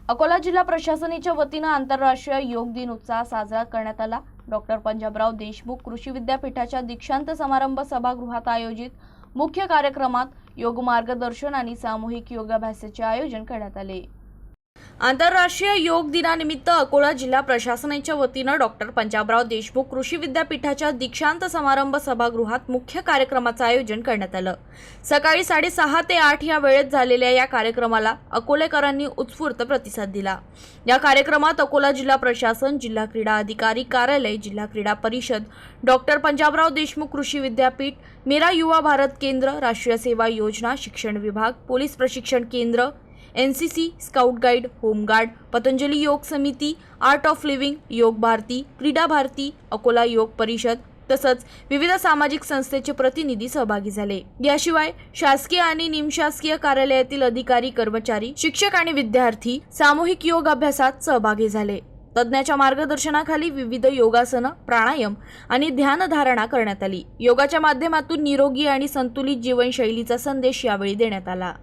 अकोला जिल्हा प्रशासनाच्या वतीने आंतरराष्ट्रीय योग दिन उत्साह साजरा करण्यात आला। डॉक्टर पंजाबराव देशमुख कृषी विद्यापीठाच्या दीक्षांत समारंभ सभागृहात आयोजित मुख्य कार्यक्रमात योग मार्गदर्शन आणि सामूहिक योगाभ्यासाचे आयोजन करण्यात आले। आंतरराष्ट्रीय योग दिनानिमित्त अकोला जिल्हा प्रशासनाच्या वतीने डॉक्टर पंजाबराव देशमुख कृषी विद्यापीठाच्या दीक्षांत समारंभ सभागृहात मुख्य कार्यक्रमाचे आयोजन करण्यात आलं। सकाळी 6:30 ते 8 या वेळेत झालेल्या या कार्यक्रमाला अकोलेकरांनी उत्स्फूर्त प्रतिसाद दिला। या कार्यक्रमात अकोला जिल्हा प्रशासन, जिल्हा क्रीडा अधिकारी कार्यालय, जिल्हा क्रीडा परिषद, डॉक्टर पंजाबराव देशमुख कृषी विद्यापीठ, मेरा युवा भारत केंद्र, राष्ट्रीय सेवा योजना, शिक्षण विभाग, पोलीस प्रशिक्षण केंद्र, NCC, scout guide, home guard, Patanjali योग समिती, आर्ट ऑफ लिव्हिंग, योग भारती, क्रीडा भारती, अकोला योग परिषद तसंच विविध सामाजिक संस्थेचे प्रतिनिधी सहभागी झाले। याशिवाय शासकीय आणि निमशासकीय कार्यालयातील अधिकारी, कर्मचारी, शिक्षक आणि विद्यार्थी सामूहिक योग अभ्यासात सहभागी झाले। तज्ञाच्या मार्गदर्शनाखाली विविध योगासनं, प्राणायाम आणि ध्यानधारणा करण्यात आली। योगाच्या माध्यमातून निरोगी आणि संतुलित जीवनशैलीचा संदेश यावेळी देण्यात आला।